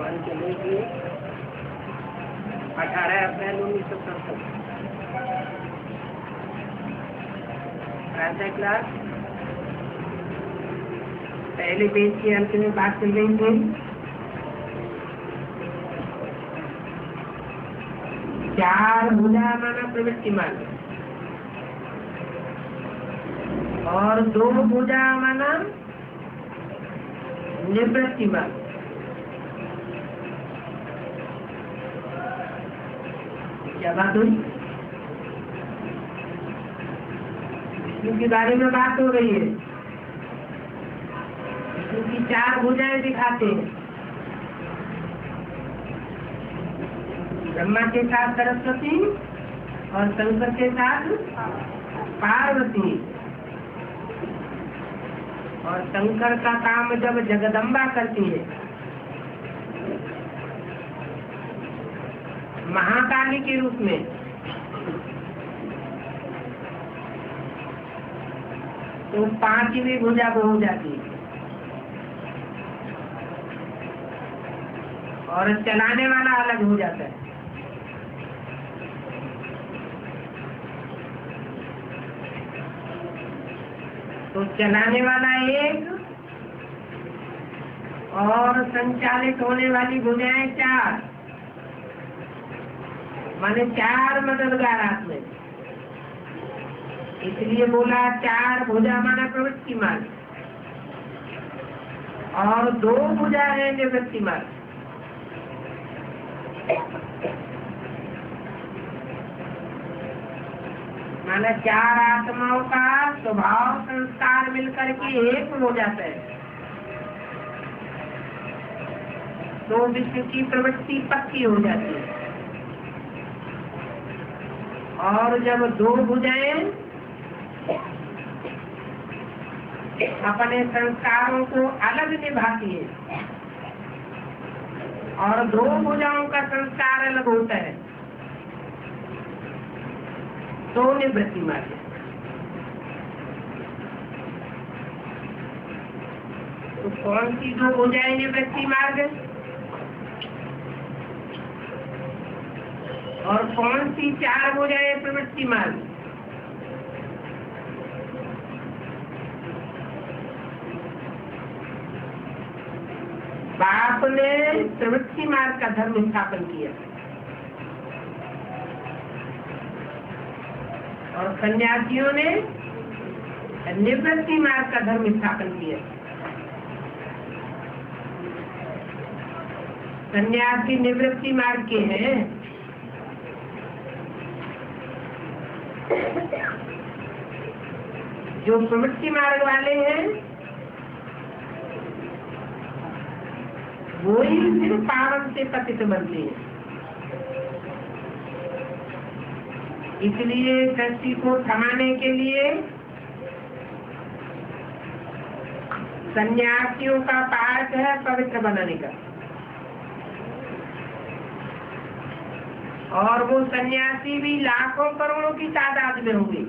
मान चलेगी 18 अप्रैल 1967। प्रातः क्लास पहले पेज के अंत में बात चल रही थी। चार भुजा माना प्रवृत्ति मार्ग और दो भुजा माना निवृत्ति मार्ग। क्या बात हुई? विष्णु के बारे में बात हो रही है। विष्णु की चार भुजाएं दिखाते हैं। ब्रह्मा के साथ सरस्वती और शंकर के साथ पार्वती। और शंकर का काम जब जगदम्बा करती है, महाकाली के रूप में, तो पांचवी भुजा वो हो जाती है। और चलाने वाला अलग हो जाता है। तो चलाने वाला एक और संचालित होने वाली भुजाएं चार, माने चार मददगार हाथ में। इसलिए बोला चार भुजा माना प्रवृत्ति मार्ग और दो भुजा है निवृत्ति मार्ग। माना चार आत्माओं का स्वभाव संस्कार मिलकर के एक हो जाता है, तो विश्व की प्रवृत्ति पक्की हो जाती है। और जब दो भुजाएं अपने संस्कारों को अलग निभाती है और दो भुजाओं का संस्कार अलग होता है, तो निवृत्ति मार्ग। तो कौन सी दो भुजाएं निवृत्ति मार्ग और कौन सी चार भुजाएं प्रवृत्ति मार्ग? बाप ने प्रवृत्ति मार्ग का धर्म स्थापन किया और सन्यासियों ने निवृत्ति मार्ग का धर्म स्थापन किया। सन्यासी निवृत्ति मार्ग के हैं। जो प्रवृत्ति मार्ग वाले हैं वो ही फिर पावन से पतित बनते हैं। इसलिए सृष्टि को थमाने के लिए सन्यासियों का पाठ है पवित्र बनाने का। और वो सन्यासी भी लाखों करोड़ों की तादाद में होंगे।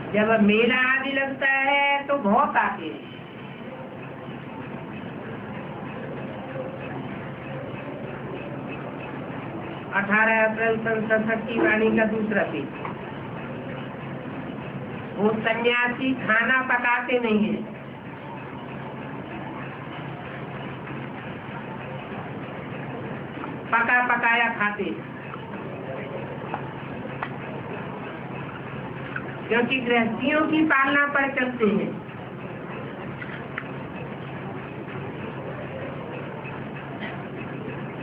जब मेला आदि लगता है तो बहुत आते हैं। अठारह अप्रैल 1967 की वाणी का दूसरा पेज। वो सन्यासी खाना पकाते नहीं है, पका पकाया खाते, क्योंकि गृहस्थियों की पालना पर चलते हैं।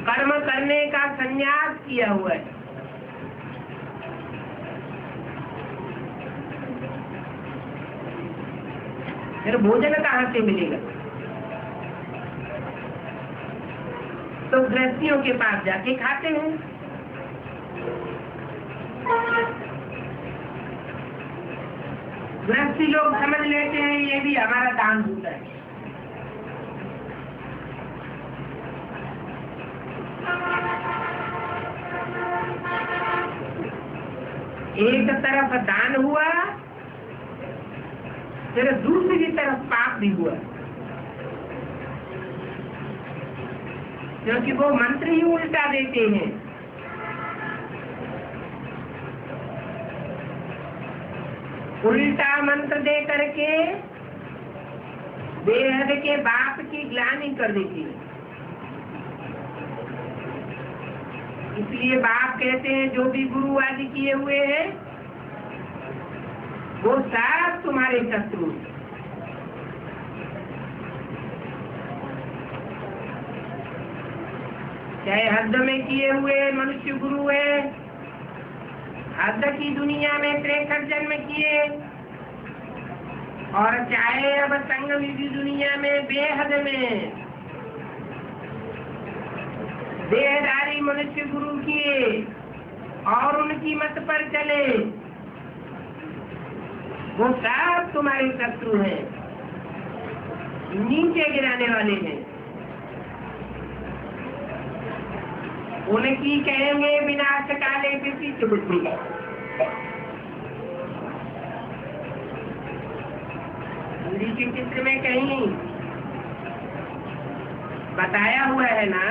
कर्म करने का संन्यास किया हुआ है। फिर भोजन कहाँ से मिलेगा? तो गृहस्थियों के पास जाके खाते हैं। गृहस्थी लोग समझ लेते हैं ये भी हमारा दान होता है। एक तरफ दान हुआ फिर दूसरी तरफ पाप भी हुआ, क्योंकि वो मंत्र ही उल्टा देते हैं। उल्टा मंत्र दे करके बेहद के बाप की ग्लानि कर देती है। इसलिए बाप कहते हैं जो भी गुरु आदि किए हुए हैं वो सब तुम्हारे शत्रु। चाहे हद में किए हुए मनुष्य गुरु है, हद की दुनिया में 63 जन्म किए, और चाहे अब संगम की दुनिया में बेहद में देहधारी मनुष्य गुरु किए और उनकी मत पर चले, वो सब तुम्हारे शत्रु हैं, नीचे गिराने वाले हैं। उनकी कहेंगे विनाश काले विपरीत बुद्धि। हिंदी के चित्र में कहीं बताया हुआ है ना,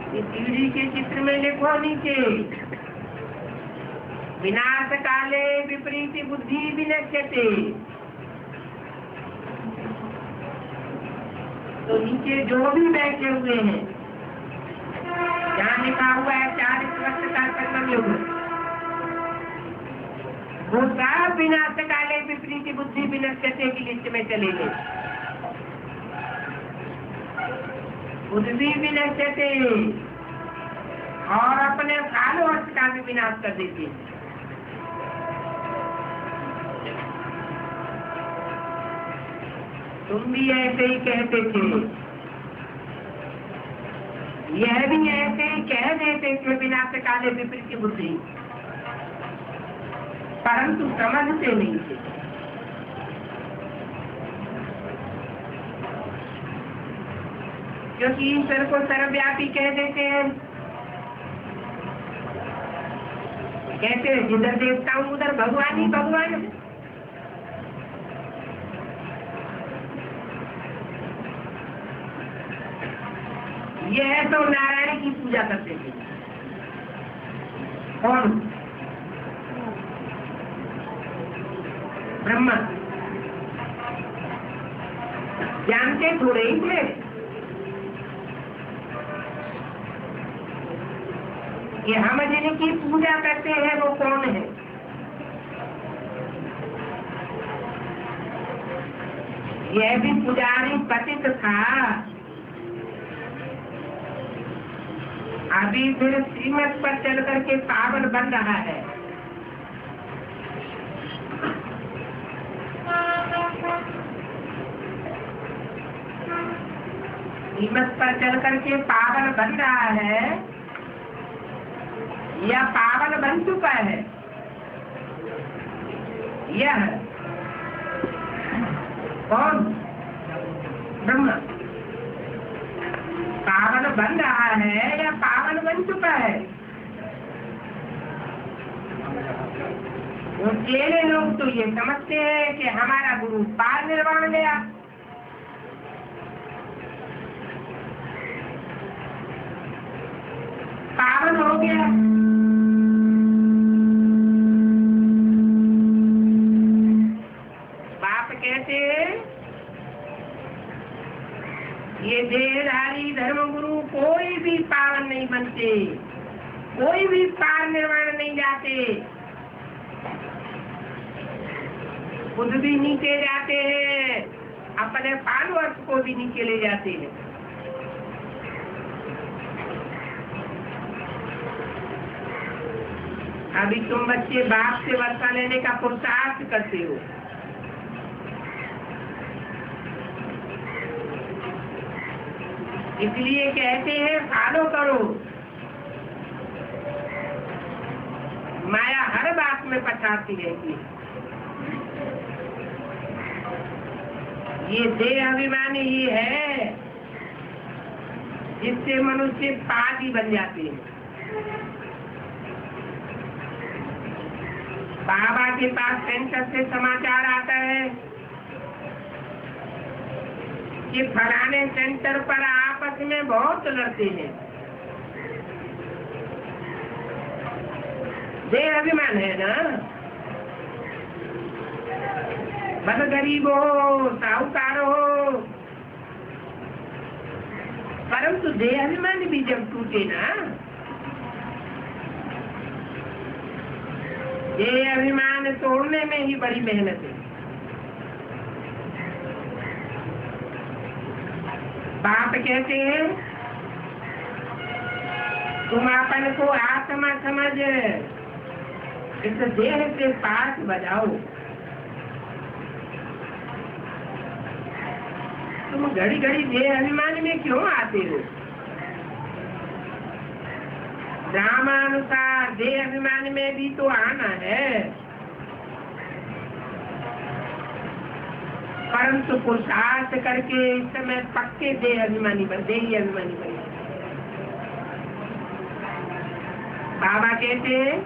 सीढ़ी के चित्र में लिखो नीचे विनाश काले विपरीत बुद्धि विनश्यते। तो नीचे जो भी बैठे हुए हैं, जहाँ लिखा हुआ है 40 वर्ष का संगम युग, वो सब विनाश काले विपरीत बुद्धि विनश्यते की लिस्ट में चले गए। बुद्धि विनश्यते और अपने फॉलोअर्स का भी विनाश कर देते हैं। तुम भी ऐसे ही कहते थे, यह भी ऐसे ही कह देते थे विनाश काले विपरीत बुद्धि, परंतु समझते नहीं थे। क्योंकि ईश्वर को सर्वव्यापी कह देते हैं, कहते हैं जिधर देखता हूँ उधर भगवान ही भगवान है। यह तो नारायण की पूजा करते थे। कौन? ब्रह्मा। जानते थोड़े ही थे कि हम जिनकी पूजा करते हैं वो कौन है। यह भी पुजारी पतित था, अभी फिर श्रीमत पर चल करके पावन बन रहा है। श्रीमत पर चल करके पावन बन रहा है या पावन बन चुका है। यह कौन? ब्रह्मा। पावन बन रहा है या पावन बन चुका है? वो चेले लोग तो ये समझते हैं कि हमारा गुरु पार निर्वाण गया। पावन हो गया। बाप कहते ये देहधारी धर्म गुरु कोई भी पावन नहीं बनते, कोई भी पार निर्वाण नहीं जाते, खुद भी नीचे जाते हैं, अपने फॉलोअर्स को भी नीचे ले जाते हैं। अभी तुम बच्चे बाप से वर्षा लेने का पुरुषार्थ करते हो, इसलिए कहते हैं फॉलो करो। माया हर बात में पछाड़ती रहती है। ये देह अभिमानी ही है जिससे मनुष्य पापी बन जाते हैं। बाबा के पास सेंटर से समाचार आता है कि फलाने सेंटर पर आपस में बहुत लड़ते हैं। देह अभिमान है ना, बस गरीब हो साहूकार हो, परंतु देह अभिमान भी जब टूटे ना, देह अभिमान तोड़ने में ही बड़ी मेहनत है। बाप कहते हैं तुम अपन को आत्मा समझ इस देह से पास बजाओ। तुम घड़ी घड़ी देह अभिमान में क्यों आते हो? रामानुसार देह अभिमान में भी तो आना है, परंतु पुरुषार्थ करके इस समय पक्के देही अभिमानी बने। बाबा कहते हैं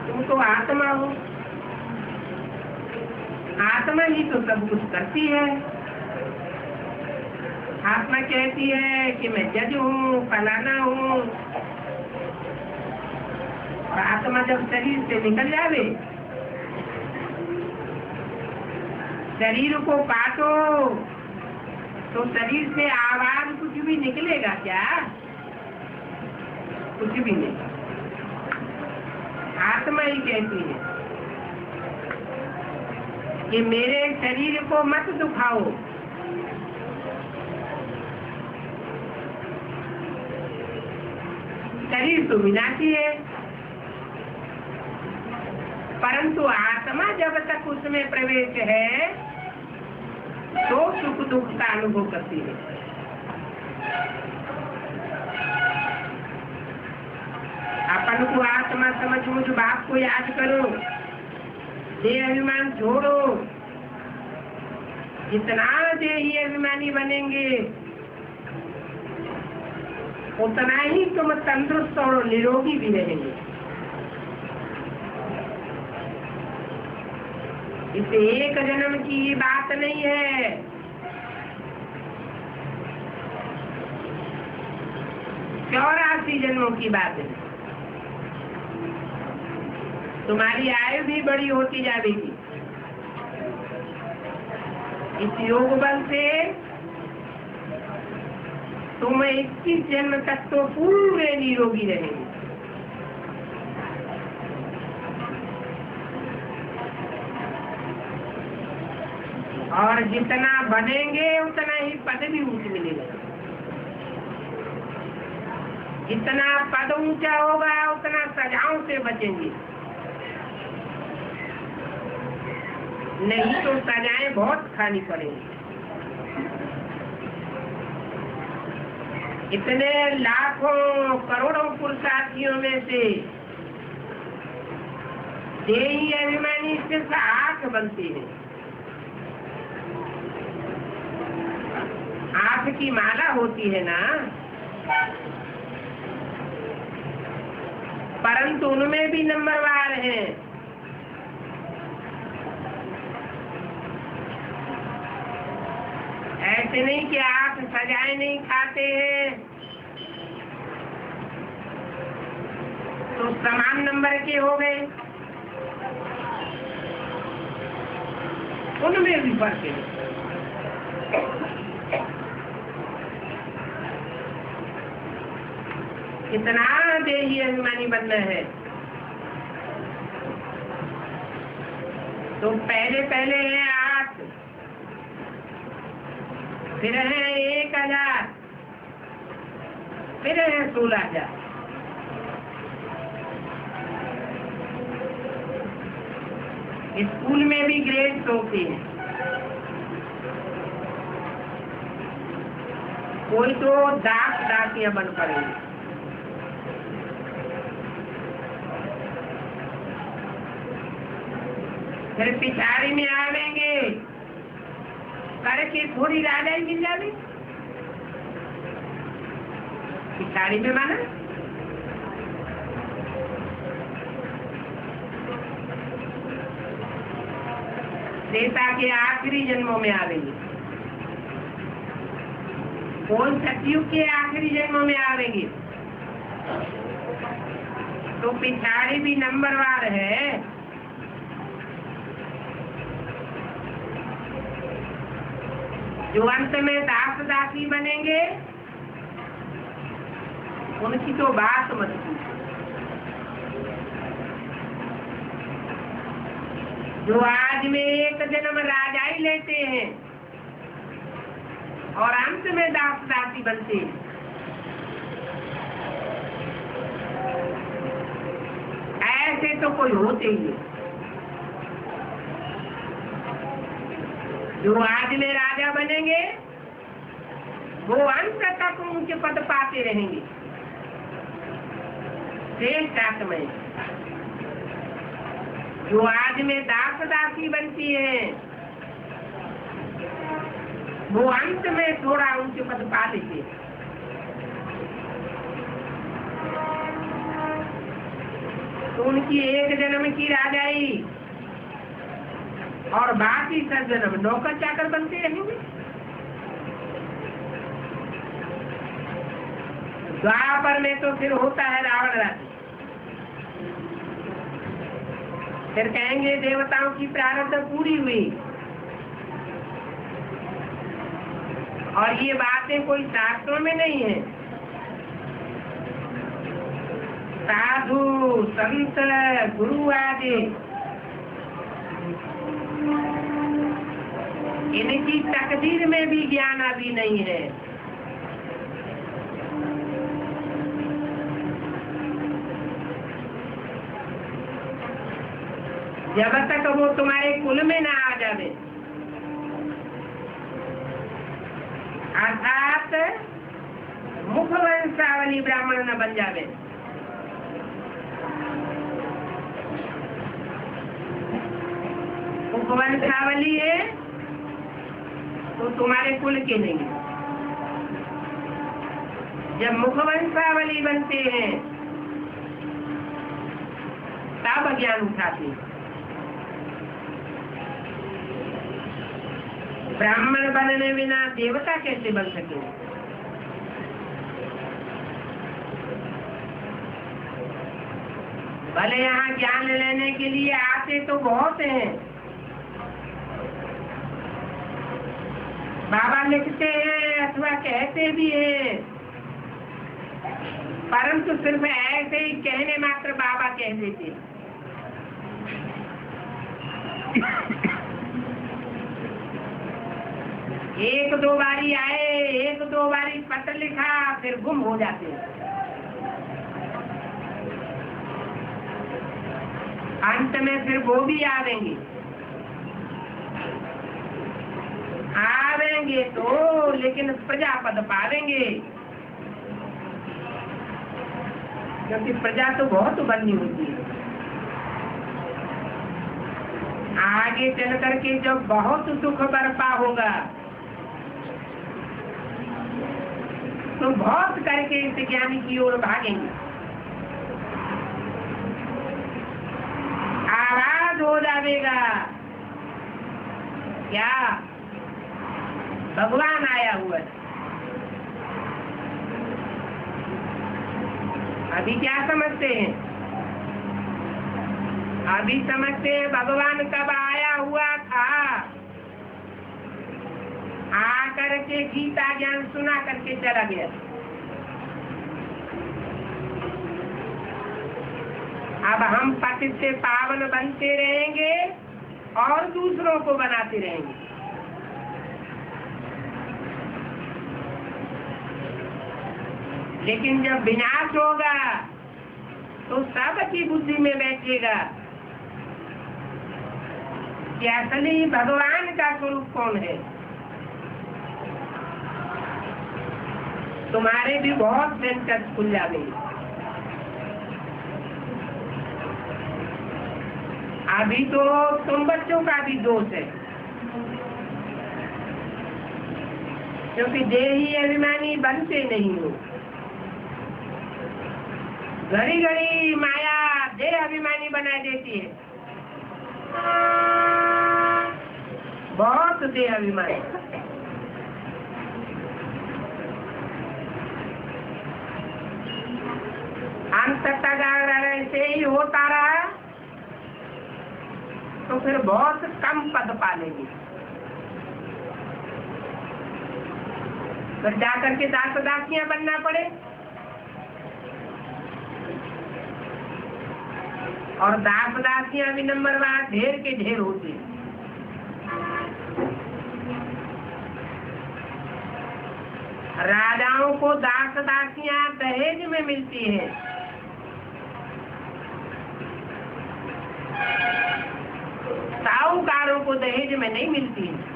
तुम तो आत्मा हो, आत्मा ही तो सब कुछ करती है। आत्मा कहती है कि मैं जज हूँ, फलाना हूँ। आत्मा जब शरीर से निकल जावे, शरीर को काटो तो शरीर से आवाज कुछ भी निकलेगा क्या? कुछ भी नहीं। आत्मा ही कहती है कि मेरे शरीर को मत दुखाओ। शरीर तो विनाशी है, परंतु आत्मा जब तक उसमें प्रवेश है तो सुख दुख का अनुभव करती है। अपन को आत्मा समझो, जो बाप को याद करो, देह अभिमान छोड़ो। जितना देही अभिमानी बनेंगे उतना ही तुम तंदुरुस्त और निरोगी भी रहेंगे। इसे एक जन्म की ये बात नहीं है, 84 जन्मों की बात है। तुम्हारी आयु भी बड़ी होती जाएगी। इस योग बल से तुम 21 जन्म तक तो पूरे निरोगी रहेंगे। और जितना बनेंगे उतना ही पद भी ऊंच मिलेगा। जितना पद ऊंचा होगा उतना सजाओं से बचेंगे, नहीं तो सजाएं बहुत खानी पड़ेंगी। इतने लाखों करोड़ों पुरुषार्थियों में से देही अभिमानी सिर्फ 8 बनते हैं। 8 की माला होती है ना, परंतु उनमें भी नंबरवार हैं। ऐसे नहीं कि 8 सजाए नहीं खाते हैं तो समान नंबर के हो गए, उनमें भी फर्क है। कितना देही अभिमानी बनना है तो पहले है 8, फिर है 1000, फिर है 16,000। स्कूल में भी ग्रेड्स होते हैं। कोई तो दासियां बन पड़ेगी, फिर पिछाड़ी में आवेंगे करके थोड़ी राजा ही मिल जाए। पिछाड़ी में माना त्रेता के आखिरी जन्मों में आवेंगे, कौन सतयुग के आखिरी जन्मों में आवेंगे। तो पिछाड़ी भी नंबरवार है। जो अंत में दास दासी बनेंगे उनकी तो बात मत पूछो। जो आज में एक जन्म राजाई लेते हैं और अंत में दास दासी बनते हैं, ऐसे तो कोई होते ही नहीं। जो आज में राजा बनेंगे वो अंत तक उनके पद पाते रहेंगे। शेष में जो आज में दास दासी बनती है वो अंत में थोड़ा ऊंचे पद पा लेते हैं। तो उनकी एक जन्म की राजाई और बाकी सब जन्म नौकर चाकर बनते रहेंगे। द्वापर में तो फिर होता है रावण राज्य। फिर कहेंगे देवताओं की प्रारब्ध पूरी हुई। और ये बातें कोई शास्त्रों में नहीं है। साधु संत गुरु आदि इनकी तकदीर में भी ज्ञान अभी नहीं है। जब तक वो तुम्हारे कुल में ना आ जावे, अर्थात मुखवंशावली ब्राह्मण न बन जावे, मुखवंशावली है तो तुम्हारे कुल के नहीं। जब मुखवंशावली बनते हैं तब ज्ञान उठाते हैं। ब्राह्मण बनने बिना देवता कैसे बन सके। भले यहाँ ज्ञान लेने के लिए आते तो बहुत हैं। बाबा लिखते हैं अथवा कहते भी हैं, परंतु सिर्फ ऐसे ही कहने मात्र बाबा कह देते। एक दो बारी आए, एक दो बारी पत्र लिखा, फिर गुम हो जाते। अंत में फिर वो भी आवेंगे तो, लेकिन प्रजापद पावेंगे, क्योंकि प्रजा तो बहुत बननी होती है। आगे चल करके जब बहुत सुख बरपा होगा तो बहुत करके इस ज्ञानी की ओर भागेंगे। आवाज हो जाएगा, क्या भगवान आया हुआ है। अभी क्या समझते हैं? अभी समझते हैं भगवान कब आया हुआ था, आकर के गीता ज्ञान सुना करके चला गया। अब हम पतित से पावन बनते रहेंगे और दूसरों को बनाते रहेंगे। लेकिन जब विनाश होगा तो सबकी बुद्धि में बैठेगा कि असली भगवान का स्वरूप कौन है। तुम्हारे भी बहुत सेंटर खुल जाएंगे। अभी तो तुम बच्चों का भी दोष है, क्योंकि देही अभिमानी बनते नहीं हो। घड़ी घड़ी माया देह अभिमानी बना देती है। बहुत देह अभिमानी। अंत तक अगर ऐसे ही होता रहा तो फिर बहुत कम पद पालेंगे। फिर जाकर के दास दासियां बनना पड़े, और दास दासियां भी नंबरवार ढेर के ढेर होते हैं। राजाओं को दास दासियां दहेज में मिलती है, साहूकारों को दहेज में नहीं मिलती है।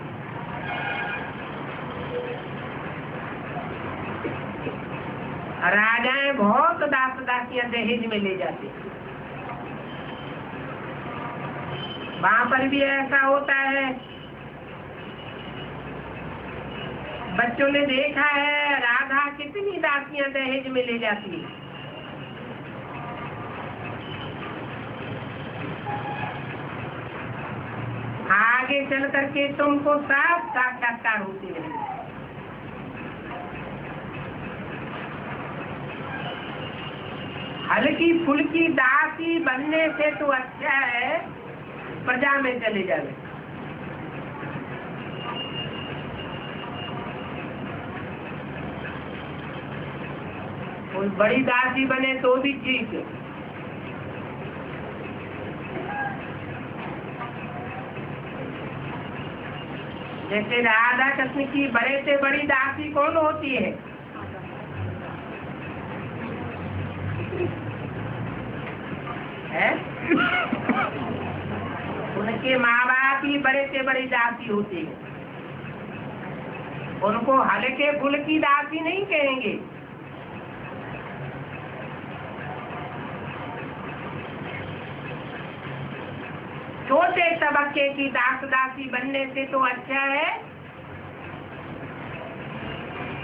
राजाएं बहुत दास दासियां दहेज में ले जाते हैं। वहां पर भी ऐसा होता है। बच्चों ने देखा है राधा कितनी दासियां दहेज में ले जाती है। आगे चल करके तुमको सब साक्षात्कार होते हैं। हल्की फुल्की दासी बनने से तो अच्छा है प्रजा में चले जावे। कोई बड़ी दासी बने तो भी ठीक है। जैसे राधा कृष्ण की बड़े से बड़ी दासी कौन होती है? उनके माँ बाप ही बड़े से बड़ी दासी होती है। उनको हल्के फुल्की दासी नहीं कहेंगे। छोटे तबके की दास दासी बनने से तो अच्छा है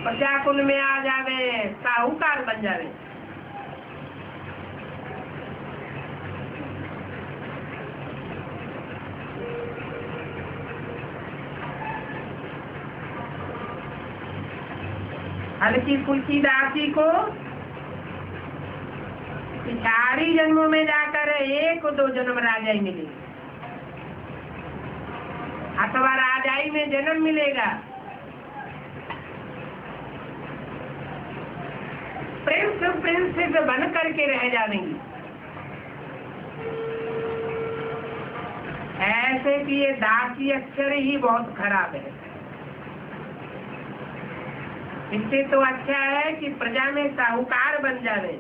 प्रजाकुल में आ जावे, साहूकार बन जावे। हल्की फुल्की दासी को पिछाड़ी जन्मों में जाकर 1-2 जन्म राजाई मिलेगी, अथवा राजाई में जन्म मिलेगा। प्रिंसेस बन करके रह जाएंगी। ऐसे कि ये दासी अक्षर ही बहुत खराब है। इससे तो अच्छा है कि प्रजा में साहूकार बन जावे।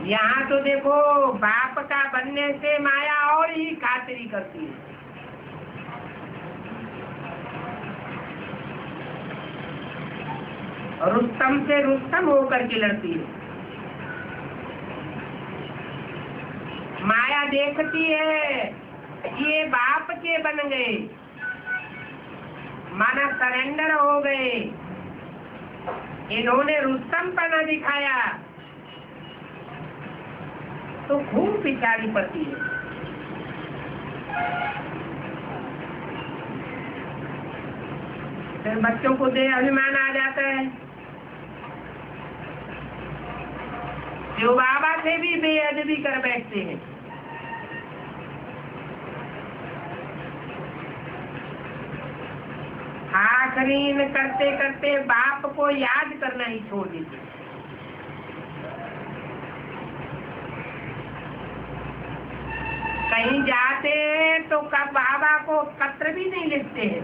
यहाँ तो देखो बाप का बनने से माया और ही खातिरी करती है। रुस्तम से रुस्तम होकर के लड़ती है। माया देखती है ये बाप के बन गए, माना सरेंडर हो गए, इन्होंने रुस्तम पना दिखाया, तो खूब पिछाड़ी पड़ती है। फिर बच्चों को दे अभिमान आ जाता है। जो बाबा से भी बेअदबी कर बैठते हैं। आखरीन करते करते बाप को याद करना ही छोड़ देते। कहीं जाते हैं तो कब बाबा को पत्र भी नहीं लिखते हैं।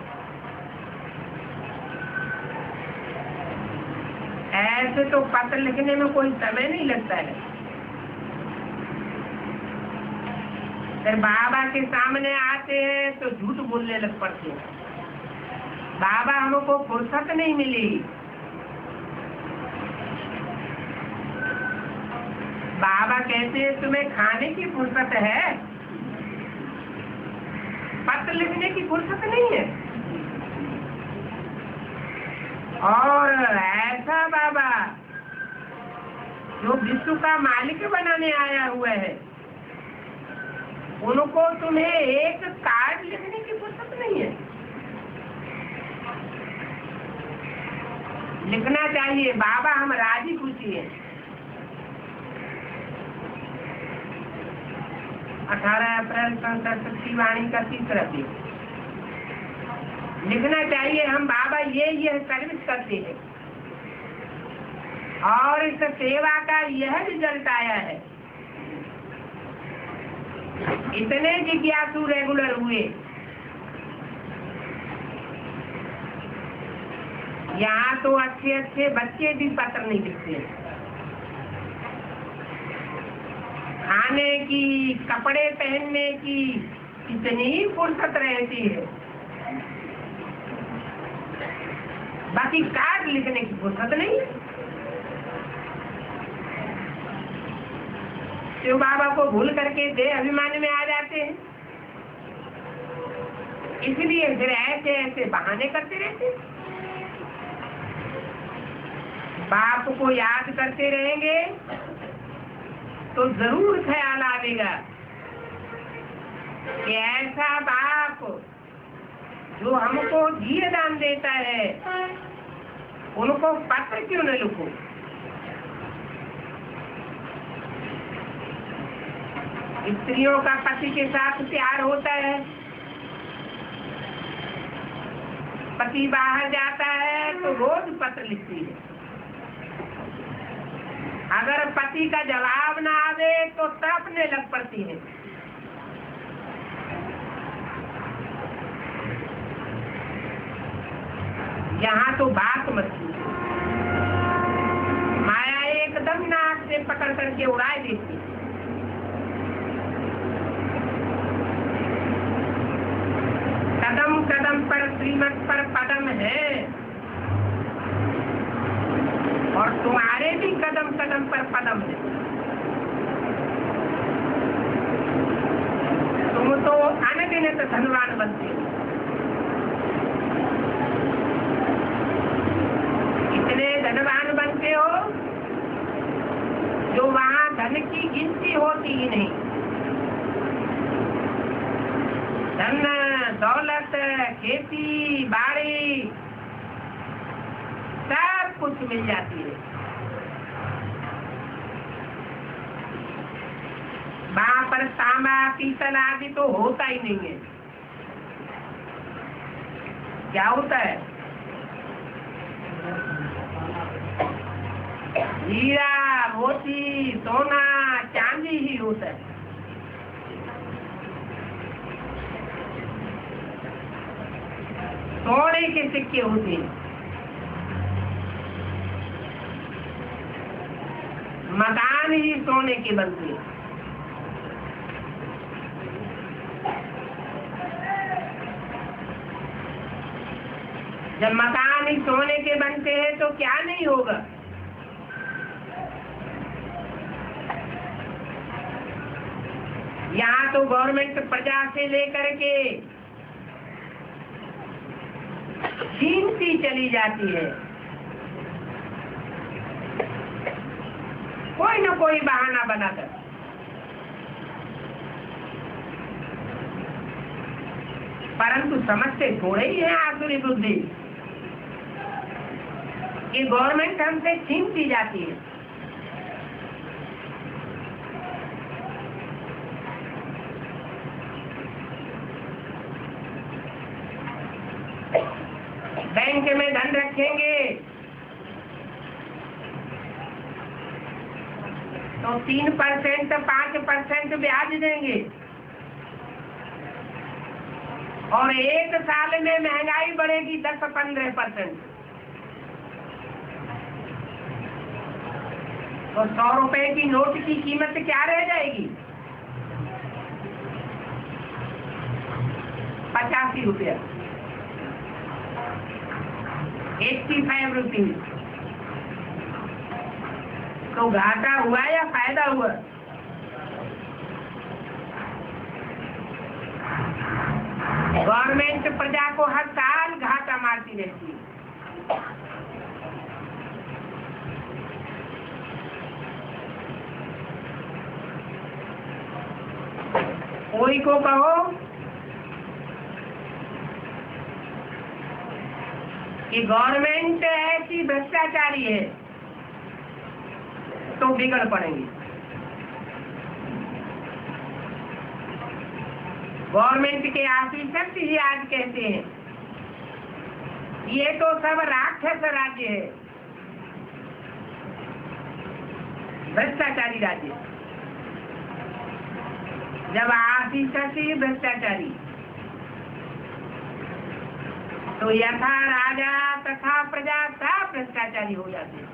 ऐसे तो पत्र लिखने में कोई समय नहीं लगता है। फिर बाबा के सामने आते हैं तो झूठ बोलने लग पड़ते हैं। बाबा हमको फुर्सत नहीं मिली। बाबा कहते हैं तुम्हें खाने की फुर्सत है, पत्र लिखने की फुर्सत नहीं है। और ऐसा बाबा जो विश्व का मालिक बनाने आया हुआ है, उनको तुम्हें एक कार्ड लिखने की फुर्सत नहीं है। लिखना चाहिए, बाबा हम राजी खुशी हैं। 18 अप्रैल संस्कृति वाणी का तीसरा दिन लिखना चाहिए, हम बाबा ये सर्विस करते हैं और इस सेवा का यह रिजल्ट आया है। इतने जिज्ञासु रेगुलर हुए। यहाँ तो अच्छे अच्छे बच्चे भी पत्र नहीं लिखते, खाने की, कपड़े पहनने की इतनी फुर्सत रहती है, बाकी कार्ड लिखने की फुर्सत नहीं। शिव बाबा को भूल करके देह अभिमान में आ जाते हैं, इसलिए फिर ऐसे ऐसे बहाने करते रहते हैं। बाप को याद करते रहेंगे तो जरूर ख्याल आएगा कि ऐसा बाप जो हमको घी दान देता है, उनको पत्र क्यों न लिखो। स्त्रियों का पति के साथ प्यार होता है, पति बाहर जाता है तो रोज पत्र लिखती है। अगर पति का जवाब ना आवे तो तड़पने लग पड़ती है। यहाँ तो बात मत कीजिए, माया एकदम नाक से पकड़ करके उड़ा देती है। कदम कदम पर श्रीमत पर पदम है और तुम्हारे भी कदम कदम पर पदम है। तुम तो अनगिनत धनवान बनते हो, इतने धनवान बनते हो जो वहाँ धन की गिनती होती ही नहीं। धन दौलत, खेती बाड़ी सब कुछ मिल जाती है, वहाँ पर तांबा पीतल आदि तो होता ही नहीं है। क्या होता है? हीरा मोती सोना चांदी ही होता है। सोने के सिक्के होते हैं, मकान ही सोने के बनते हैं। जब मकान ही सोने के बनते हैं तो क्या नहीं होगा। यहाँ तो गवर्नमेंट प्रजा से लेकर के छीनती चली जाती है, कोई न कोई बहाना बनाकर। परंतु समझते थोड़े ही है आसुरी बुद्धि कि गवर्नमेंट हमसे छीनती जाती है। बैंक में धन रखेंगे तो 3% 5% ब्याज देंगे और एक साल में महंगाई बढ़ेगी 10-15%। तो 100 रुपए की नोट की कीमत क्या रह जाएगी? 85 रुपया, 85 रुपीज। तो घाटा हुआ या फायदा हुआ? गवर्नमेंट प्रजा को हर साल घाटा मारती रहती है। कोई को कहो कि गवर्नमेंट ऐसी भ्रष्टाचारी है तो बिगड़ पड़ेंगे। गवर्नमेंट के ऑफिसर ही आज कहते हैं ये तो सब राक्षस राज्य है, भ्रष्टाचारी राज्य। जब ऑफिसर ही भ्रष्टाचारी तो यथा राजा तथा प्रजा सब भ्रष्टाचारी हो जाते हैं।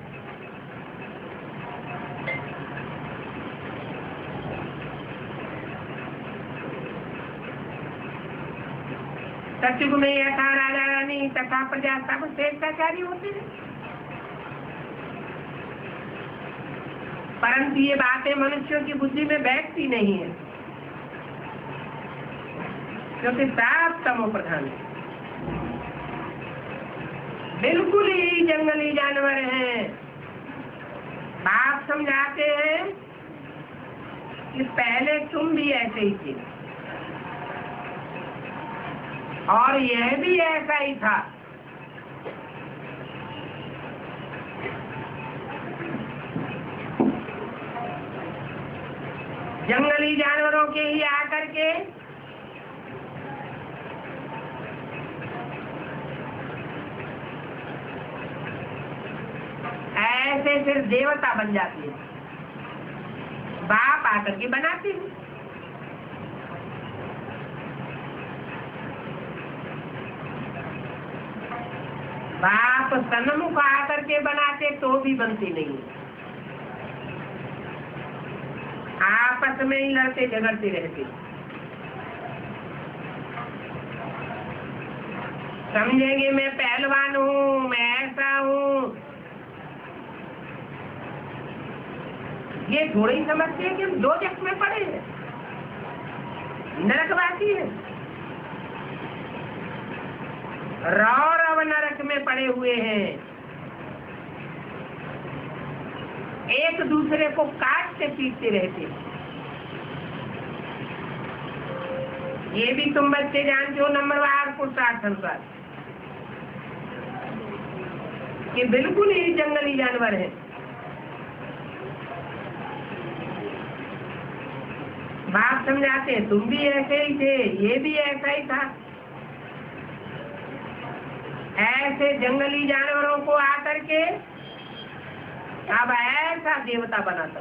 सतयुग में यथा राजा रानी तथा प्रजा सब भ्रष्टाचारी होते हैं। परंतु ये बातें मनुष्यों की बुद्धि में बैठती नहीं है, क्योंकि सब तमो प्रधान है। बिल्कुल ही जंगली जानवर हैं। बाप समझाते हैं कि पहले तुम भी ऐसे ही थे और यह भी ऐसा ही था। जंगली जानवरों के ही आकर के ऐसे फिर देवता बन जाती है। बाप आकर के बनाते हैं। बाप सन्मुख आकर के बनाते तो भी बनती नहीं, आपस में ही लड़ते झगड़ते रहते। समझेंगे मैं पहलवान हूँ, मैं ऐसा हूँ, ये थोड़ी ही समझते हैं कि हम दो जग में पड़े हैं, नरकवासी है। रौरव नरक में पड़े हुए हैं, एक दूसरे को काटते पीटते रहते। ये भी तुम बच्चे जानते हो नंबरवार पुरुषार्थ अनुसार कि बिल्कुल ही जंगली जानवर है। बाप समझाते हैं तुम भी ऐसे ही थे, ये भी ऐसा ही था। ऐसे जंगली जानवरों को आकर के अब ऐसा देवता बनाता।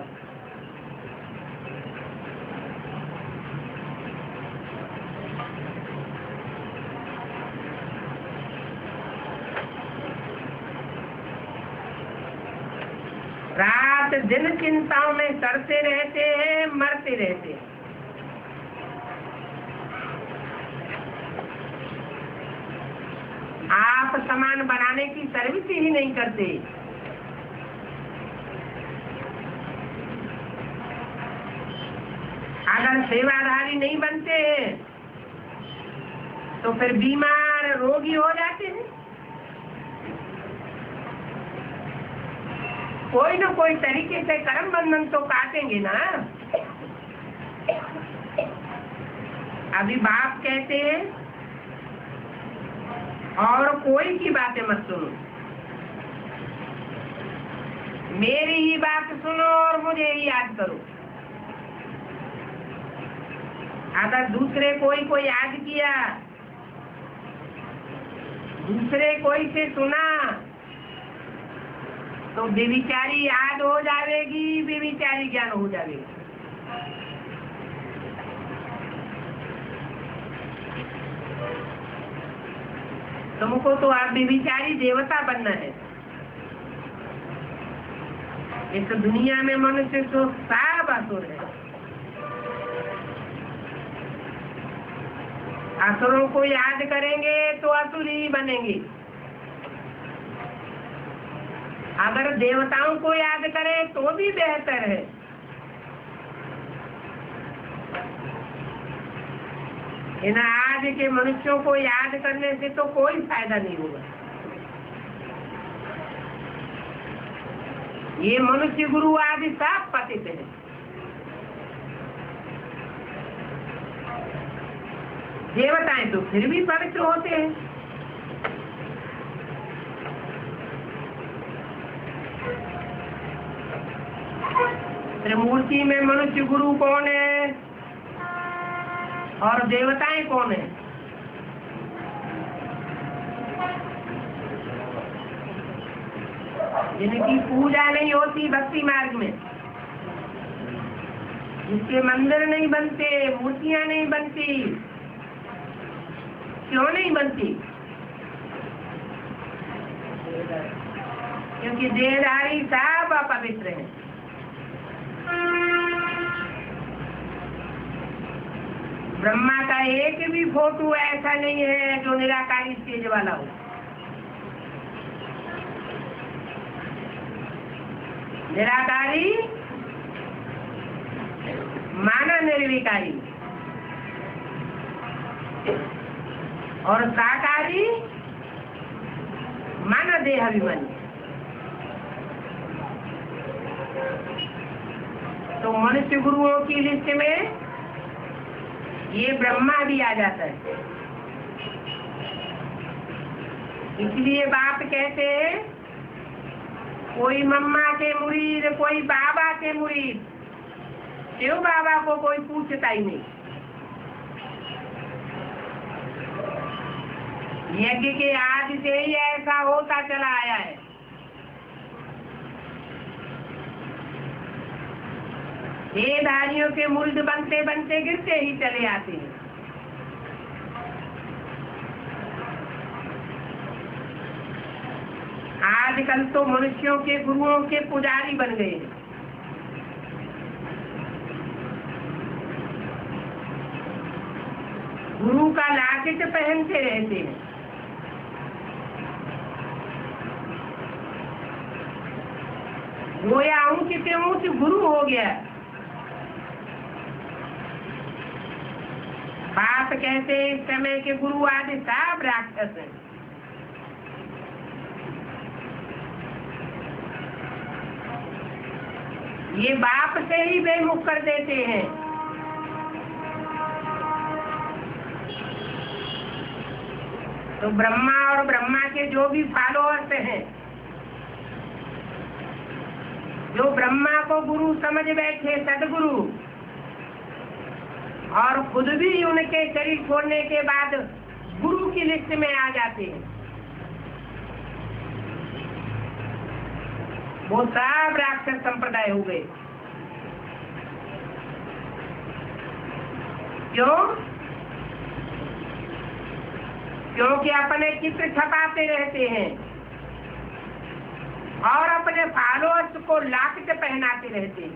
रात दिन चिंताओं में करते रहते हैं, मरते रहते हैं। आप सामान बनाने की सर्विस ही नहीं करते। अगर सेवाधारी नहीं बनते तो फिर बीमार रोगी हो जाते हैं। कोई न कोई तरीके से कर्म बंधन तो काटेंगे ना। अभी बाप कहते हैं और कोई की बातें मत सुनो, मेरी ही बात सुनो और मुझे ही याद करो। अगर दूसरे कोई को याद किया, दूसरे कोई से सुना तो बेविचारी याद हो जाएगी, बेविचारी ज्ञान हो जाएगी। तुमको तो आप बेविचारी देवता बनना है। इस दुनिया में मनुष्य तो सब असुर है। असुरों को याद करेंगे तो असुर ही बनेंगे। अगर देवताओं को याद करें तो भी बेहतर है। इन आज के मनुष्यों को याद करने से तो कोई फायदा नहीं होगा। ये मनुष्य गुरु आदि सब पतित है। देवताएं तो फिर भी पवित्र होते हैं। त्रिमूर्ति में मनुष्य गुरु कौन है और देवताएं कौन है? जिनकी पूजा नहीं होती भक्ति मार्ग में, जिसके मंदिर नहीं बनते, मूर्तियां नहीं बनती। क्यों नहीं बनती? क्योंकि देहधारी सब अपवित्र हैं। ब्रह्मा का एक भी फोटो ऐसा नहीं है जो निराकारी स्टेज वाला हो। निराकारी माना निर्विकारी और साकारी माना देहाभिमानी। तो मनुष्य गुरुओं की लिस्ट में ये ब्रह्मा भी आ जाता है। इसलिए बाप कहते हैं कोई मम्मा के मुरीद, कोई बाबा के मुरीद, शिव बाबा को कोई पूछता ही नहीं। यज्ञ के आदि से ही ऐसा होता चला आया है। देहधारियों के मुरीद बनते बनते गिरते ही चले आते हैं। आजकल तो मनुष्यों के गुरुओं के पुजारी बन गए हैं। गुरु का लाकेट पहनते रहते हैं। गोया ऊंच के ऊंच गुरु हो गया। बाप कहते इस समय के गुरु आदि सब राक्षस हैं। ये बाप से ही बेमुख कर देते हैं। तो ब्रह्मा और ब्रह्मा के जो भी फॉलोअर्स हैं, जो ब्रह्मा को गुरु समझ बैठे, सदगुरु, और खुद भी उनके शरीर छोड़ने के बाद गुरु की लिस्ट में आ जाते हैं, वो सब राक्षस संप्रदाय हो गए। क्यों? क्योंकि अपने चित्र छपाते रहते हैं और अपने फॉलोअर्स को लाकेट पहनाते रहते हैं।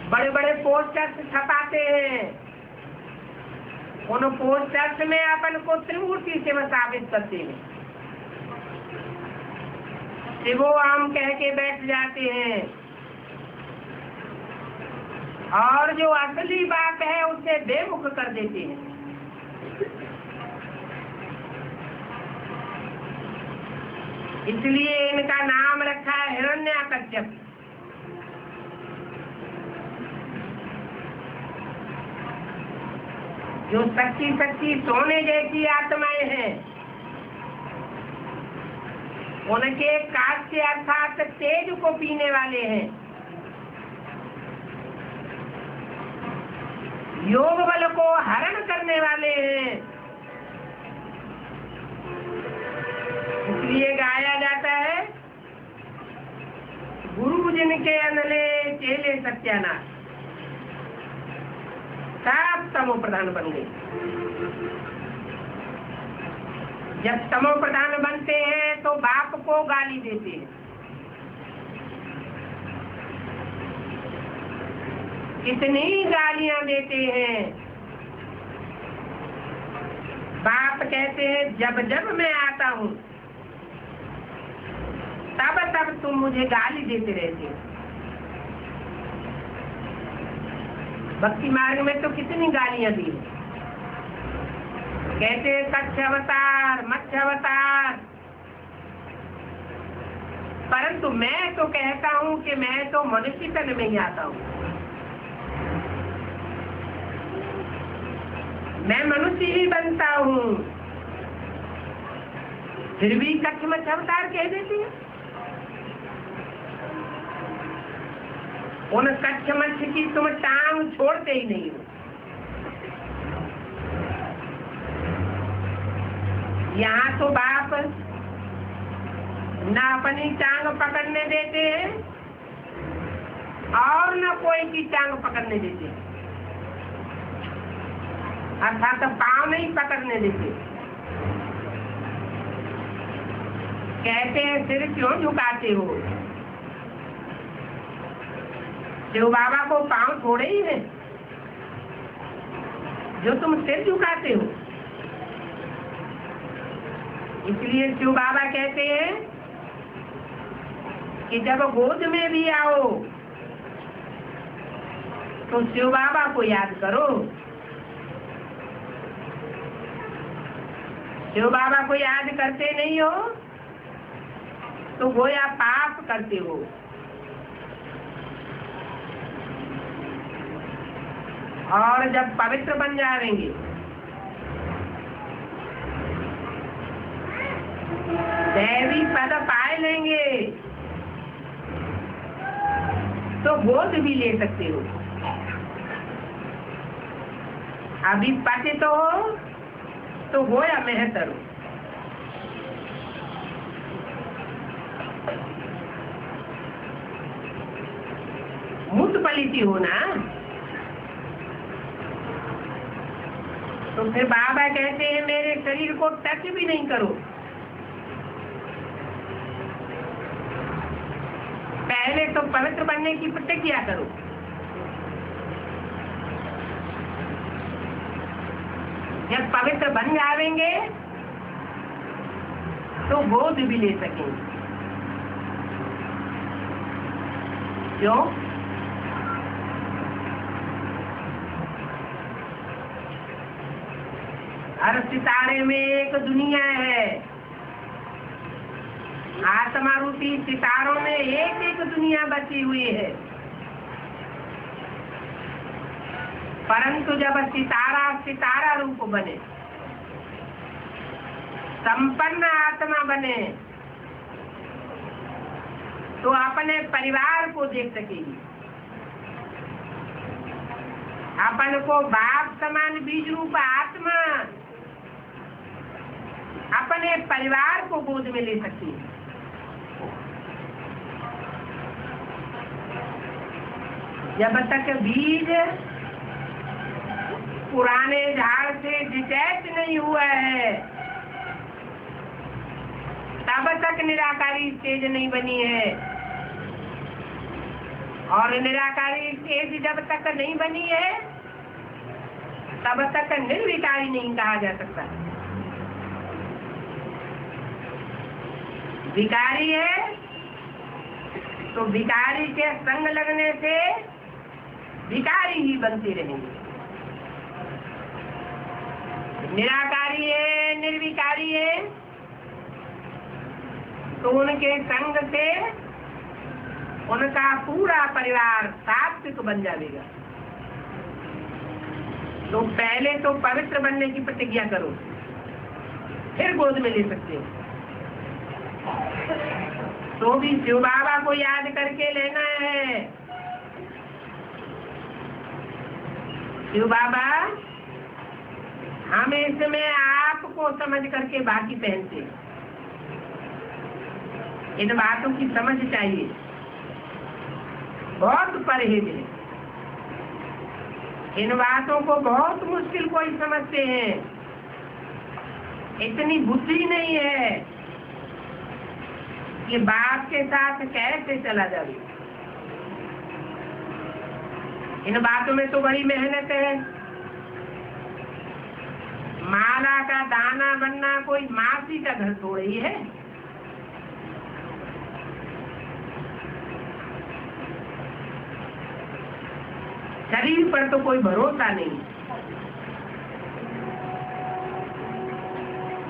बड़े बड़े पोस्टर्स छपाते हैं। उन पोस्टर्स में अपन को त्रिमूर्ति से साबित करते हैं। शिवो हम कह के बैठ जाते हैं और जो असली बात है उसे बेमुख कर देते हैं। इसलिए इनका नाम रखा है हिरण्याकश्यप। जो सच्ची सच्ची सोने जैसी आत्माएं हैं, उनके काष्य अर्थात तेज को पीने वाले हैं, योग बल को हरण करने वाले हैं। इसलिए गाया जाता है गुरु जिनके अनले चेले सत्यानाश। सब तमो प्रधान बन गए। जब तमो प्रधान बनते हैं तो बाप को गाली देते हैं। कितनी गालियां देते हैं। बाप कहते हैं जब जब मैं आता हूँ तब तब तुम मुझे गाली देते रहते हो। भक्ति मार्ग में तो कितनी गालियां दी। कहते सत्य अवतार, मत्स्य अवतार, परंतु मैं तो कहता हूँ कि मैं तो मनुष्य तन में ही आता हूँ। मैं मनुष्य ही बनता हूँ, फिर भी कच्छ मच्छ अवतार कह देती है। उन कच्छ मच्छ की तुम टांग छोड़ते ही नहीं हो। यहाँ तो बाप ना अपनी टांग पकड़ने देते हैं और न कोई की टांग पकड़ने देते, अर्थात पांव नहीं पकड़ने देते। कहते हैं सिर क्यों झुकाते हो? शिव बाबा को पांव थोड़े ही है जो तुम सिर झुकाते हो। इसलिए शिव बाबा कहते हैं कि जब गोद में भी आओ तो शिव बाबा को याद करो। शिव बाबा को याद करते नहीं हो तो गोया पाप करते हो। और जब पवित्र बन जाएंगे दैवी पद पाए लेंगे तो गोद भी ले सकते हो। अभी पतित हो तो गोया मेहतर हो। मुत पलिती हो ना, तो फिर बाबा कहते हैं मेरे शरीर को टच भी नहीं करो। पहले तो पवित्र बनने की प्रतिज्ञा करो। जब पवित्र बन जाएंगे तो गोद भी ले सकेंगे। क्यों? हर सितारे में एक दुनिया है। आत्मा रूपी सितारों में एक एक दुनिया बची हुई है। परंतु जब सितारा सितारा रूप बने, संपन्न आत्मा बने, तो अपने परिवार को देख सकेगी। अपन को बाप समान बीज रूप आत्मा अपने परिवार को गोद में ले सकती है। जब तक बीज पुराने झाड़ से डिटैच नहीं हुआ है तब तक निराकारी स्टेज नहीं बनी है। और निराकारी स्टेज जब तक नहीं बनी है तब तक निर्विकारी नहीं कहा जा सकता। विकारी है तो विकारी के संग लगने से विकारी ही बनते रहेंगे। निराकारी है, निर्विकारी है तो उनके संग से उनका पूरा परिवार सात्विक बन जाएगा। तो पहले तो पवित्र बनने की प्रतिज्ञा करो, फिर गोद में ले सकते हो। तो भी शिव बाबा को याद करके लेना है। शिव बाबा हम इसमें आपको समझ करके बाकी पहनते। इन बातों की समझ चाहिए, बहुत परहेज है। इन बातों को बहुत मुश्किल कोई समझते हैं। इतनी बुद्धि नहीं है कि बाप के साथ कैसे चला जाए। इन बातों में तो बड़ी मेहनत है। माला का दाना बनना कोई मासी का घर थोड़ा ही है। शरीर पर तो कोई भरोसा नहीं,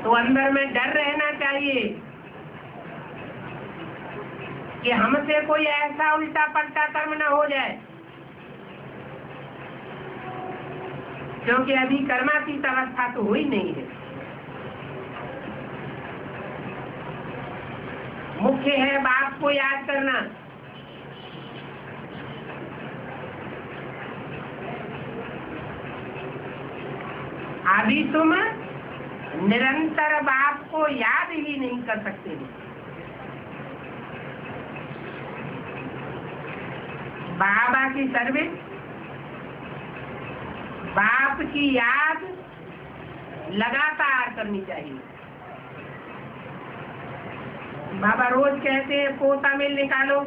तो अंदर में डर रहना चाहिए कि हमसे कोई ऐसा उल्टा पलटा कर्म न हो जाए क्योंकि अभी कर्मातीत अवस्था तो हुई नहीं है। मुख्य है बाप को याद करना। अभी तुम निरंतर बाप को याद ही नहीं कर सकते हो। बाबा की सर्विस, बाप की याद लगातार करनी चाहिए। बाबा रोज कहते हैं पोता मिल निकालो।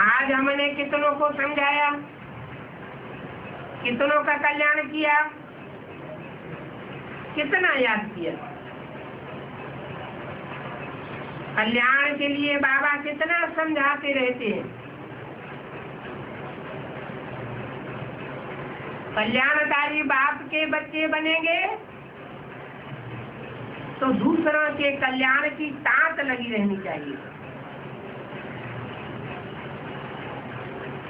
आज हमने कितनों को समझाया, कितनों का कल्याण किया, कितना याद किया। कल्याण के लिए बाबा कितना समझाते रहते हैं। कल्याणकारी बाप के बच्चे बनेंगे तो दूसरों के कल्याण की ताक लगी रहनी चाहिए।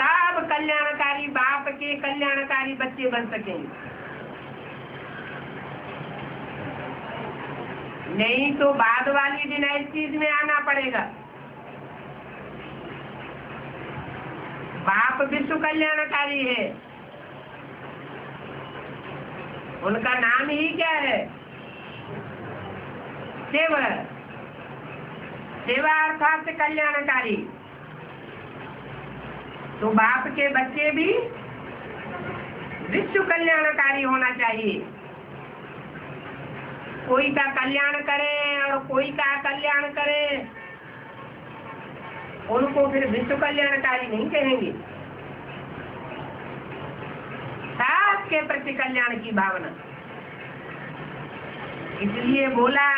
सब कल्याणकारी बाप के कल्याणकारी बच्चे बन सकेंगे। नहीं तो बाद वाली डिनाइस्टीज में आना पड़ेगा। बाप विश्व कल्याणकारी है। उनका नाम ही क्या है? सेवा। सेवा अर्थात कल्याणकारी। तो बाप के बच्चे भी विश्व कल्याणकारी होना चाहिए। कोई का कल्याण करे और कोई का कल्याण करे, उनको फिर विश्व कल्याणकारी नहीं कहेंगे। सबके प्रति कल्याण की भावना। इसलिए बोला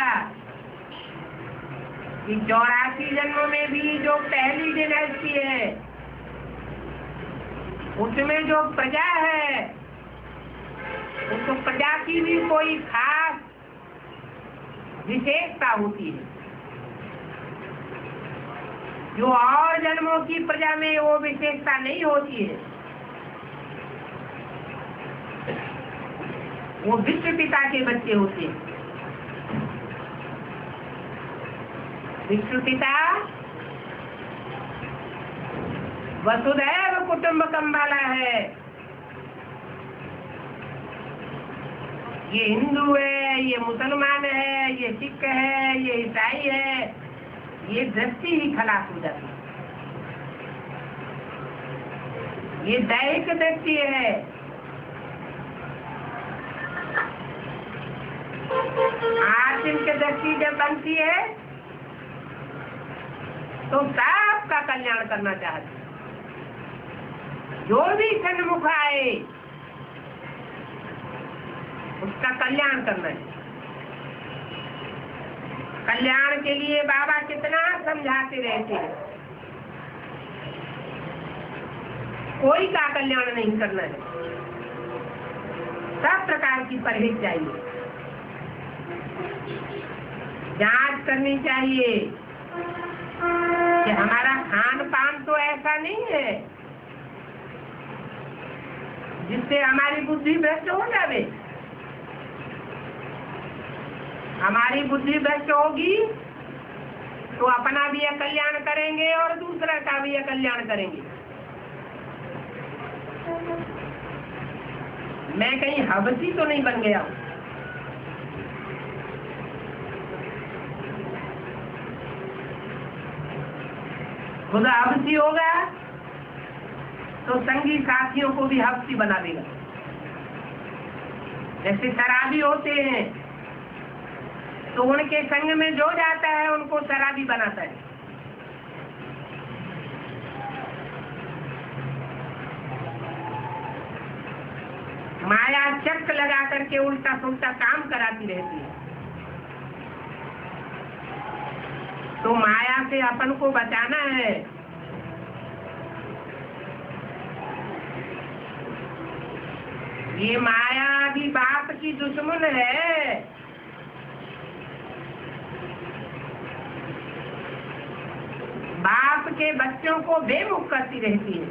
कि 84 जन्मों में भी जो पहली डिनाइस्टी है उसमें जो प्रजा है, उसको प्रजा की भी कोई खास विशेषता होती है जो और जन्मों की प्रजा में वो विशेषता नहीं होती है। वो विश्व पिता के बच्चे होते हैं। विश्व पिता वसुधैव कुटुंबकम वाला है। ये हिंदू है, ये मुसलमान है, ये सिख है, ये ईसाई है, ये दृष्टि ही खलास हो जाती है। ये दैहिक दृष्टि है। आत्मिक दृष्टि जब बनती है तो सबका कल्याण करना चाहती है। जो भी सन्मुख आए उसका कल्याण करना है। कल्याण के लिए बाबा कितना समझाते रहते हैं। कोई का कल्याण नहीं करना है। सब प्रकार की परहेज चाहिए। जांच करनी चाहिए कि हमारा खान पान तो ऐसा नहीं है जिससे हमारी बुद्धि भ्रष्ट हो जाए। हमारी बुद्धि भ्रष्ट होगी तो अपना भी कल्याण करेंगे और दूसरा का भी कल्याण करेंगे। मैं कहीं हबसी तो नहीं बन गया हूँ। खुदा हबसी होगा तो संगी साथियों को भी हबसी बना देगा। जैसे शराबी होते हैं तो उनके संग में जो जाता है उनको शराबी बनाता है। माया चक्क लगा करके उल्टा सुल्टा काम कराती रहती है। तो माया से अपन को बचाना है। ये माया भी बाप की दुश्मन है। बाप के बच्चों को बेमुख करती रहती है।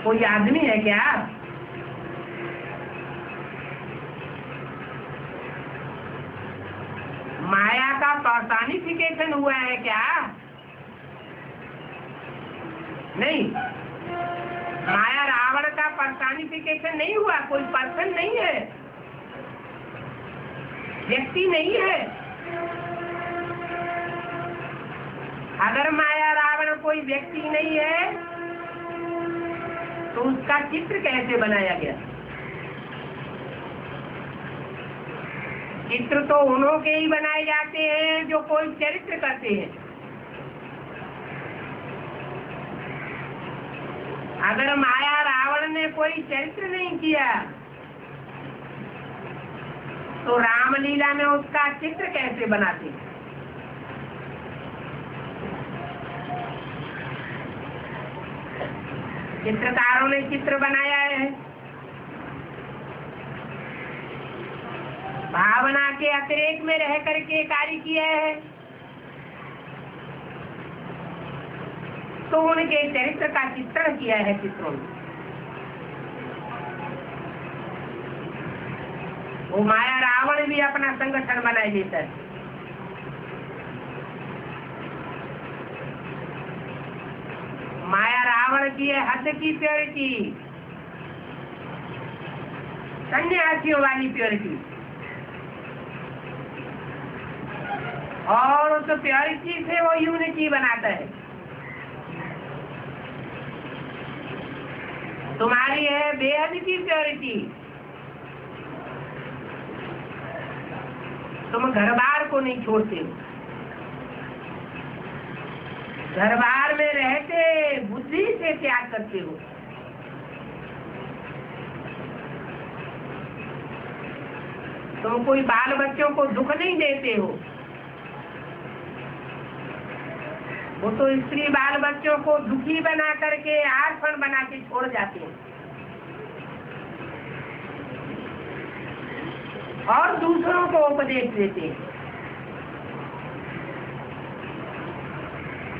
कोई आदमी है क्या? माया का पर्सनिफिकेशन हुआ है क्या? नहीं, माया रावण का पर्सनिफिकेशन नहीं हुआ, कोई पर्सन नहीं है, व्यक्ति नहीं है। अगर माया रावण कोई व्यक्ति नहीं है तो उसका चित्र कैसे बनाया गया? चित्र तो उन्हों के ही बनाए जाते हैं जो कोई चरित्र करते हैं। अगर माया रावण ने कोई चरित्र नहीं किया तो रामलीला में उसका चित्र कैसे बनाते हैं? चित्रकारों ने चित्र बनाया है, भावना के अतिरेक में रह करके कार्य किया है, तो उनके चरित्र का चित्रण किया है चित्रों में। वो माया रावण भी अपना संगठन बनाए देता है। माया रावण की है हद की प्योरिटी, सन्यासियों वाली प्योरिटी, और उस प्योरिटी से वो यूनिटी बनाता है। तुम्हारी है बेहद की प्योरिटी, तुम घर बार को नहीं छोड़ते हो, घर बार में रहते बुद्धि से त्याग करते हो। तुम कोई बाल बच्चों को दुख नहीं देते हो, वो तो स्त्री बाल बच्चों को दुखी बना करके आर्फन बना के छोड़ जाते हैं और दूसरों को उपदेश देते हैं।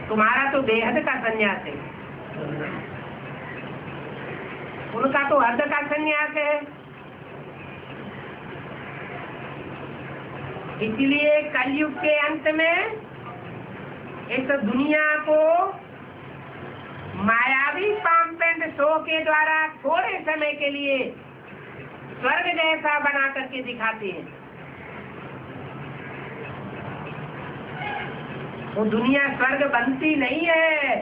तुम्हारा तो बेहद का संन्यास है, उनका तो हद का संन्यास है। इसलिए कलयुग के अंत में इस दुनिया को मायावी पंप एंड शो के द्वारा थोड़े समय के लिए स्वर्ग जैसा बना करके दिखाते हैं। वो दुनिया स्वर्ग बनती नहीं है,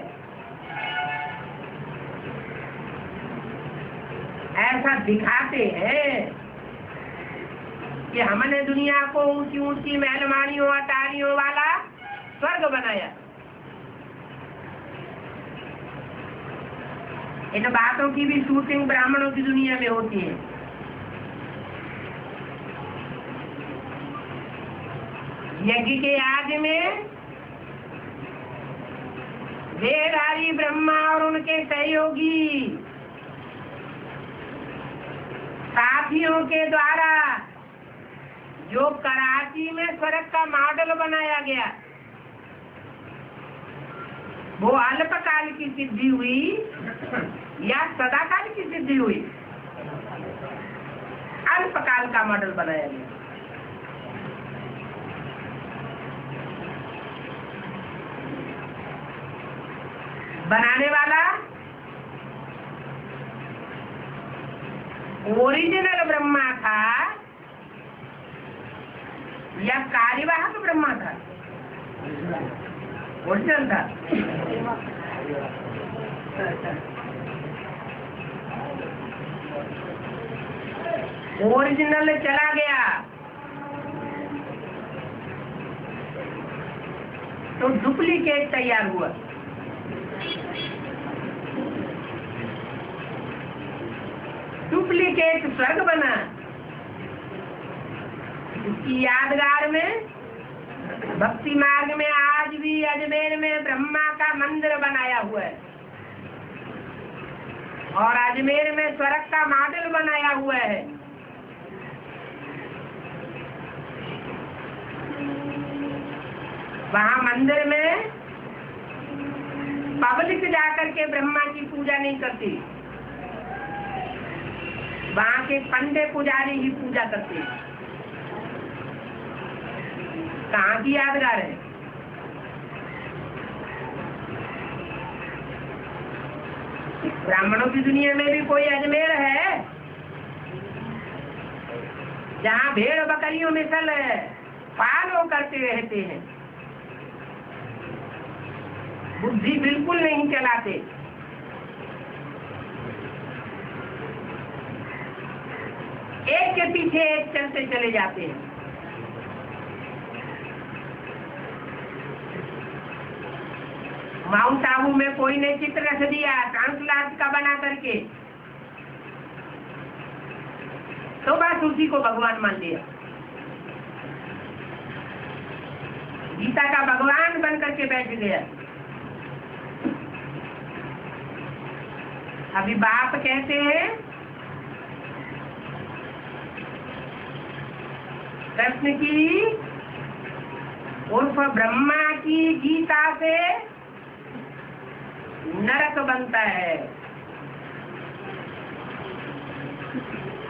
ऐसा दिखाते हैं कि हमने दुनिया को ऊंची ऊंची महलमानियों अटारियों वाला स्वर्ग बनाया। इन बातों की भी शूटिंग ब्राह्मणों की दुनिया में होती है। यज्ञ के आदि में देहधारी ब्रह्मा और उनके सहयोगी साथियों के द्वारा जो कराची में स्वर्ग का मॉडल बनाया गया, वो अल्पकाल की सिद्धि हुई या सदाकाल की सिद्धि हुई? अल्पकाल का मॉडल बनाया गया। बनाने वाला ओरिजिनल ब्रह्मा था या कार्यवाहक ब्रह्मा था? ओरिजिनल था। ओरिजिनल चला गया तो डुप्लीकेट तैयार हुआ। डुप्लीकेट स्वर्ग बना। इसकी यादगार में भक्ति मार्ग में आज भी अजमेर में ब्रह्मा का मंदिर बनाया हुआ है और अजमेर में स्वर्ग का मॉडल बनाया हुआ है। वहाँ मंदिर में पब्लिक जाकर के ब्रह्मा की पूजा नहीं करती, वहाँ के पंडे पुजारी ही पूजा करते हैं। कहाँ की यादगार है? ब्राह्मणों की दुनिया में भी कोई अजमेर है जहाँ भेड़ बकरियों में सल पालो करते रहते हैं, बुद्धि बिल्कुल नहीं चलाते। एक के पीछे एक चलते चले जाते हैं। माउंट आबू में कोई ने चित्र रख दिया ट्रांसलाट का बना करके, तो बस उसी को भगवान मान लिया, गीता का भगवान बन करके बैठ गया। अभी बाप कहते हैं कृष्ण की उर्फ ब्रह्मा की गीता से नरक बनता है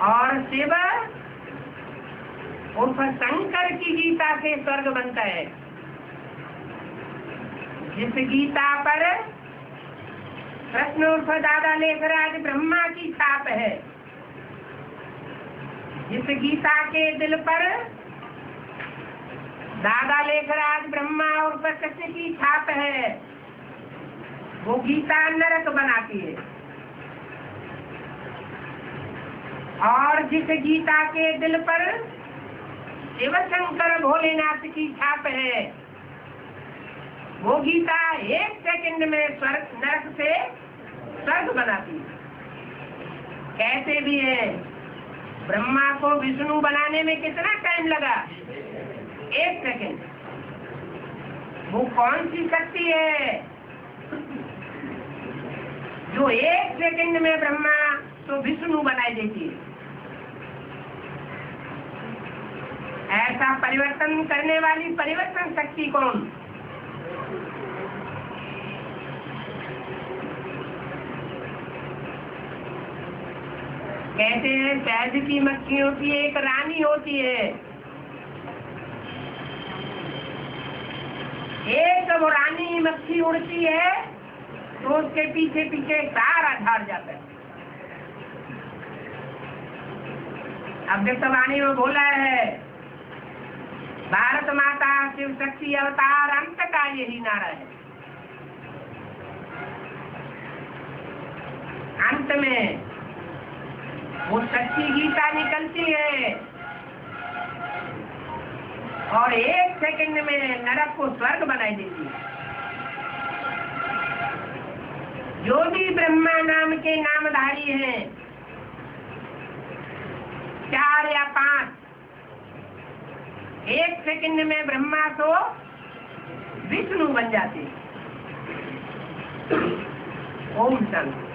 और शिव उर्फ शंकर की गीता से स्वर्ग बनता है। जिस गीता पर कृष्ण उर्फ दादा लेखराज ब्रह्मा की छाप है, जिस गीता के दिल पर दादा लेखराज ब्रह्मा उर्फ कृष्ण की छाप है, वो गीता नरक बनाती है। और जिस गीता के दिल पर शिव शंकर भोलेनाथ की छाप है, वो गीता एक सेकंड में स्वर्ग नरक से स्वर्ग बनाती है। कहते भी है ब्रह्मा को विष्णु बनाने में कितना टाइम लगा? 1 सेकंड। वो कौन सी शक्ति है जो 1 सेकंड में ब्रह्मा तो विष्णु बनाई देती है? ऐसा परिवर्तन करने वाली परिवर्तन शक्ति कौन? कहते हैं शहद की मक्खियों की एक रानी होती है, एक वो रानी मक्खी उड़ती है तो उसके पीछे पीछे सारा झाड़ जाता है। अभ्यक्तवाणी में बोला है भारत माता शिव शक्ति अवतार अंत का यही नारा है। अंत में वो सच्ची गीता निकलती है और 1 सेकंड में नरक को स्वर्ग बनाई देती है। जो भी ब्रह्मा नाम के नामधारी हैं, 4 या 5, 1 सेकंड में ब्रह्मा तो विष्णु बन जाते। ओम शांति।